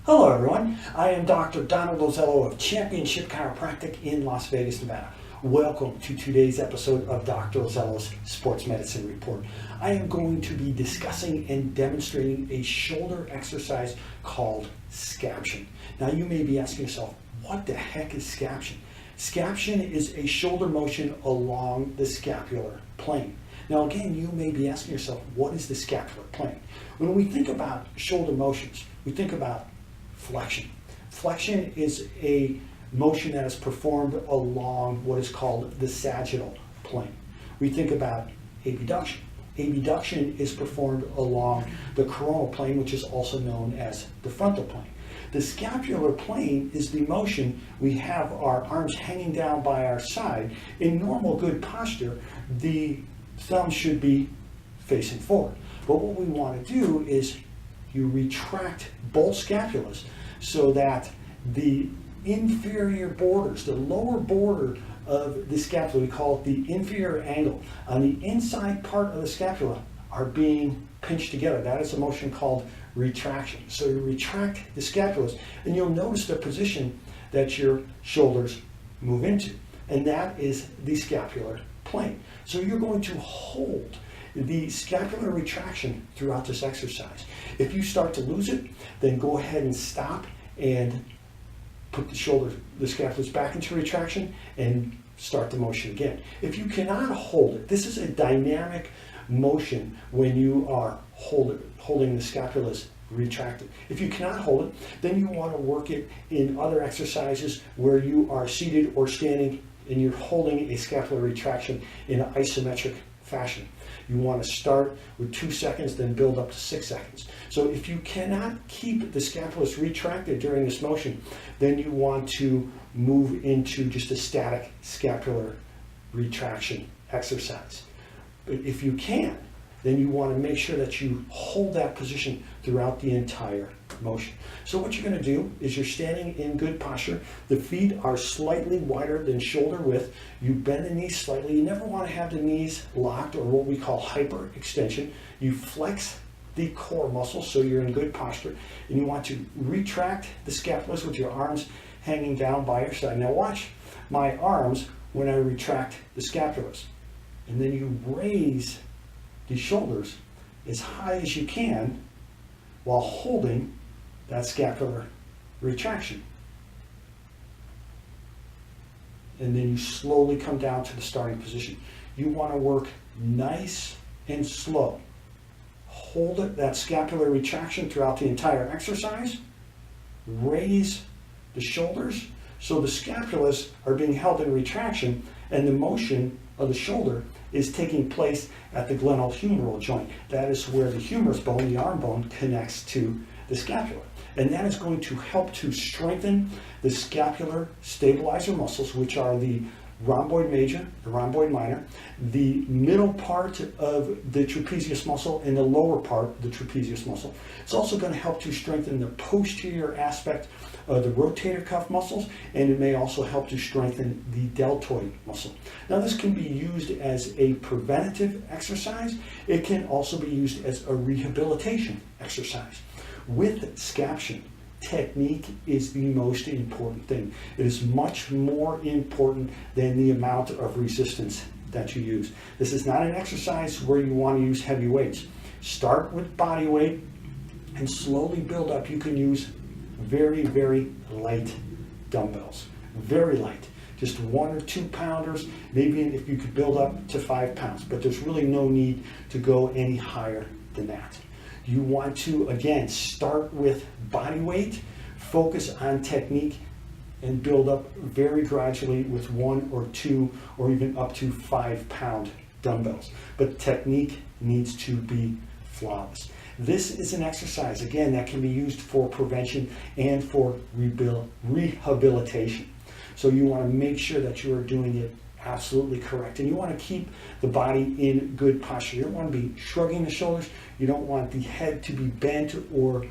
Hello everyone, I am Dr. Donald Ozello of Championship Chiropractic in Las Vegas, Nevada. Welcome to today's episode of Dr. Ozello's Sports Medicine Report. I am going to be discussing and demonstrating a shoulder exercise called Scaption. Now you may be asking yourself, what the heck is Scaption? Scaption is a shoulder motion along the scapular plane. Now again, you may be asking yourself, what is the scapular plane? When we think about shoulder motions, we think about flexion. Flexion is a motion that is performed along what is called the sagittal plane. We think about abduction. Abduction is performed along the coronal plane, which is also known as the frontal plane. The scapular plane is the motion. We have our arms hanging down by our side. In normal good posture, the thumb should be facing forward. But what we want to do is you retract both scapulas so that the inferior borders, the lower border of the scapula, we call it the inferior angle, on the inside part of the scapula are being pinched together. That is a motion called retraction. So you retract the scapulas and you'll notice the position that your shoulders move into, and that is the scapular plane. So you're going to hold the scapular retraction throughout this exercise. If you start to lose it, then go ahead and stop and put the scapulas back into retraction and start the motion again. If you cannot hold it, this is a dynamic motion when you are holding the scapulas retracted. If you cannot hold it, then you want to work it in other exercises where you are seated or standing and you're holding a scapular retraction in an isometric fashion. You want to start with 2 seconds, then build up to 6 seconds. So if you cannot keep the scapulas retracted during this motion, then you want to move into just a static scapular retraction exercise. But if you can, then you want to make sure that you hold that position throughout the entire motion. So what you're going to do is you're standing in good posture. The feet are slightly wider than shoulder width. You bend the knees slightly. You never want to have the knees locked, or what we call hyperextension. You flex the core muscles so you're in good posture, and you want to retract the scapulas with your arms hanging down by your side. Now watch my arms when I retract the scapulas, and then you raise the shoulders as high as you can while holding that scapular retraction. And then you slowly come down to the starting position. You want to work nice and slow. Hold it, that scapular retraction throughout the entire exercise. Raise the shoulders so the scapulas are being held in retraction, and the motion of the shoulder is taking place at the glenohumeral joint. That is where the humerus bone, the arm bone, connects to the scapula. And that is going to help to strengthen the scapular stabilizer muscles, which are the rhomboid major, the rhomboid minor, the middle part of the trapezius muscle, and the lower part of the trapezius muscle. It's also going to help to strengthen the posterior aspect of the rotator cuff muscles, and it may also help to strengthen the deltoid muscle. Now this can be used as a preventative exercise. It can also be used as a rehabilitation exercise. With Scaption, technique is the most important thing. It is much more important than the amount of resistance that you use. This is not an exercise where you want to use heavy weights. Start with body weight and slowly build up. You can use very, very light dumbbells. Very light. Just 1 or 2 pounders, maybe if you could build up to 5 pounds, but there's really no need to go any higher than that. You want to, again, start with body weight, focus on technique, and build up very gradually with 1 or 2 or even up to 5-pound dumbbells. But technique needs to be flawless. This is an exercise, again, that can be used for prevention and for rehabilitation. So you want to make sure that you are doing it absolutely correct. And you want to keep the body in good posture. You don't want to be shrugging the shoulders. You don't want the head to be bent or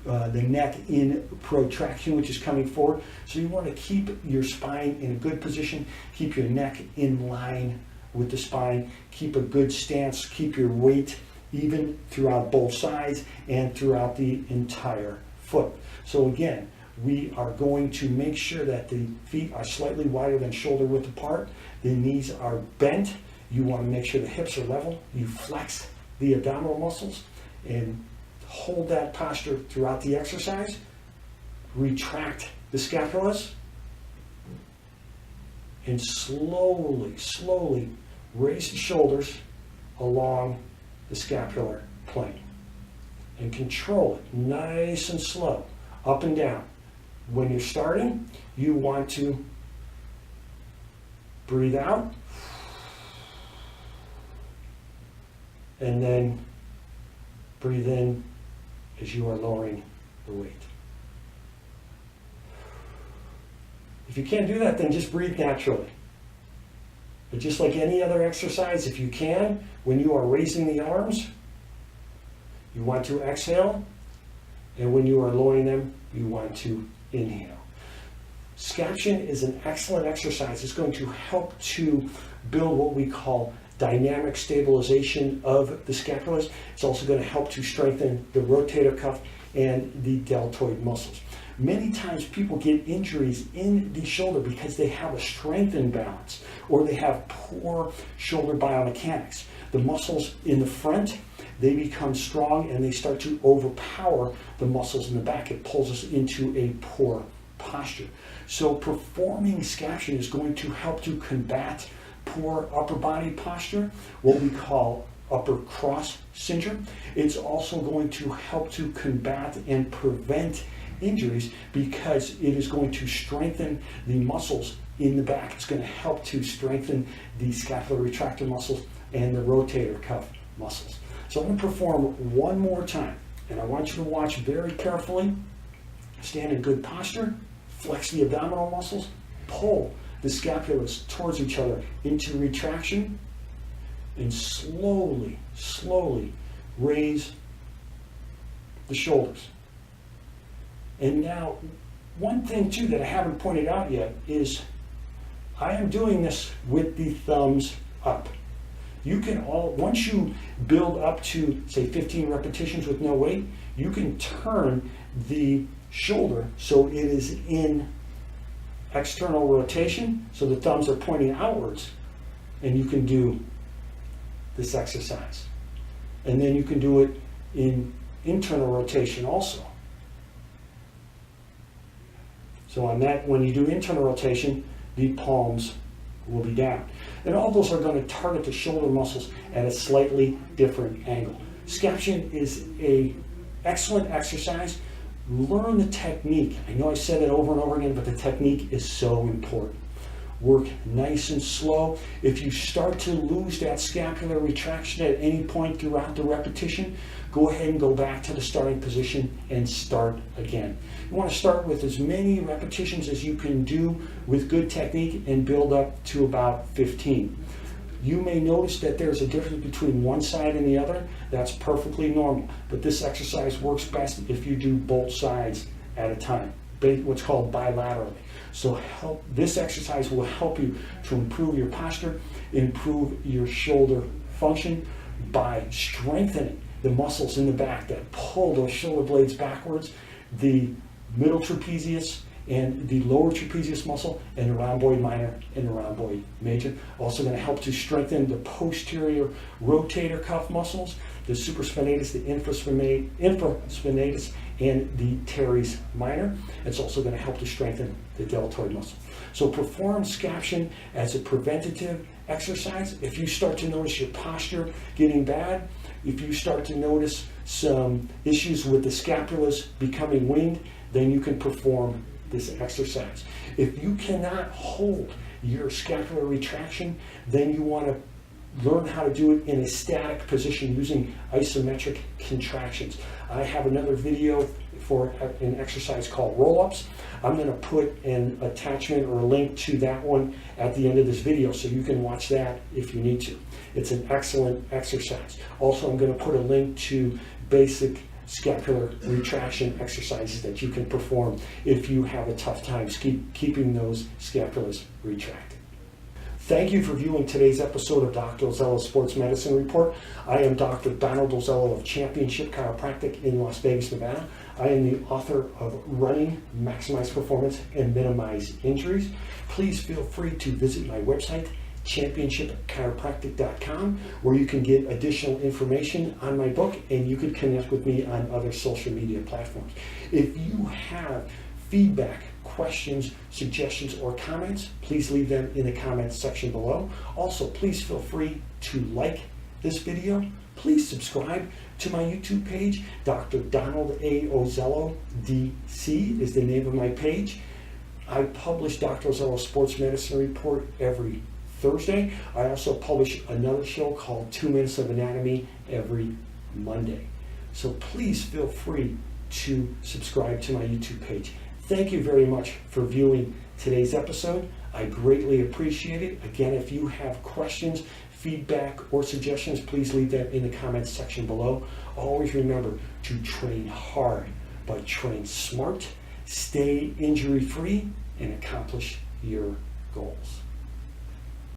the neck in protraction, which is coming forward. So you want to keep your spine in a good position, keep your neck in line with the spine, keep a good stance, keep your weight even throughout both sides and throughout the entire foot. So again, we are going to make sure that the feet are slightly wider than shoulder width apart. The knees are bent. You want to make sure the hips are level. You flex the abdominal muscles and hold that posture throughout the exercise. Retract the scapulas and slowly raise the shoulders along the scapular plane and control it nice and slow, up and down. When you're starting, you want to breathe out and then breathe in as you are lowering the weight. If you can't do that, then just breathe naturally. But just like any other exercise, if you can, when you are raising the arms, you want to exhale, and when you are lowering them, you want to inhale. Scaption is an excellent exercise. It's going to help to build what we call dynamic stabilization of the scapulas. It's also going to help to strengthen the rotator cuff and the deltoid muscles. Many times people get injuries in the shoulder because they have a strength imbalance or they have poor shoulder biomechanics. The muscles in the front, they become strong and they start to overpower the muscles in the back. It pulls us into a poor posture. So performing scaption is going to help to combat poor upper body posture, what we call upper cross syndrome. It's also going to help to combat and prevent injuries because it is going to strengthen the muscles in the back. It's going to help to strengthen the scapular retractor muscles and the rotator cuff muscles. So I'm going to perform one more time, and I want you to watch very carefully. Stand in good posture, flex the abdominal muscles, pull the scapulas towards each other into retraction, and slowly raise the shoulders. And now, one thing too that I haven't pointed out yet is I am doing this with the thumbs up. You can once you build up to, say, 15 repetitions with no weight, you can turn the shoulder so it is in external rotation, so the thumbs are pointing outwards, and you can do this exercise. And then you can do it in internal rotation also. So on that, when you do internal rotation, the palms will be down. And all those are going to target the shoulder muscles at a slightly different angle. Scaption is an excellent exercise. Learn the technique. I know I said it over and over again, but the technique is so important. Work nice and slow. If you start to lose that scapular retraction at any point throughout the repetition, go ahead and go back to the starting position and start again. You want to start with as many repetitions as you can do with good technique and build up to about 15. You may notice that there's a difference between one side and the other. That's perfectly normal. But this exercise works best if you do both sides at a time, what's called bilaterally. So this exercise will help you to improve your posture, improve your shoulder function by strengthening the muscles in the back that pull those shoulder blades backwards, the middle trapezius and the lower trapezius muscle, and the rhomboid minor and the rhomboid major. Also going to help to strengthen the posterior rotator cuff muscles, the supraspinatus, the infraspinatus, and the teres minor. It's also going to help to strengthen the deltoid muscle. So perform scaption as a preventative exercise. If you start to notice your posture getting bad, if you start to notice some issues with the scapulas becoming winged, then you can perform this exercise. If you cannot hold your scapular retraction, then you want to learn how to do it in a static position using isometric contractions. I have another video for an exercise called roll-ups. I'm going to put an attachment or a link to that one at the end of this video so you can watch that if you need to. It's an excellent exercise. Also, I'm going to put a link to basic scapular retraction exercises that you can perform if you have a tough time keeping those scapulas retracted. Thank you for viewing today's episode of Dr. Ozello's Sports Medicine Report. I am Dr. Donald Ozello of Championship Chiropractic in Las Vegas, Nevada. I am the author of Running, Maximize Performance, and Minimize Injuries. Please feel free to visit my website, championshipchiropractic.com, where you can get additional information on my book and you can connect with me on other social media platforms. If you have feedback, questions, suggestions, or comments, please leave them in the comments section below. Also, please feel free to like this video. Please subscribe to my YouTube page. Dr. Donald A. Ozello, DC is the name of my page. I publish Dr. Ozello's Sports Medicine Report every Thursday. I also publish another show called 2 Minutes of Anatomy every Monday. So please feel free to subscribe to my YouTube page. Thank you very much for viewing today's episode. I greatly appreciate it. Again, if you have questions, feedback, or suggestions, please leave them in the comments section below. Always remember to train hard, but train smart, stay injury-free, and accomplish your goals.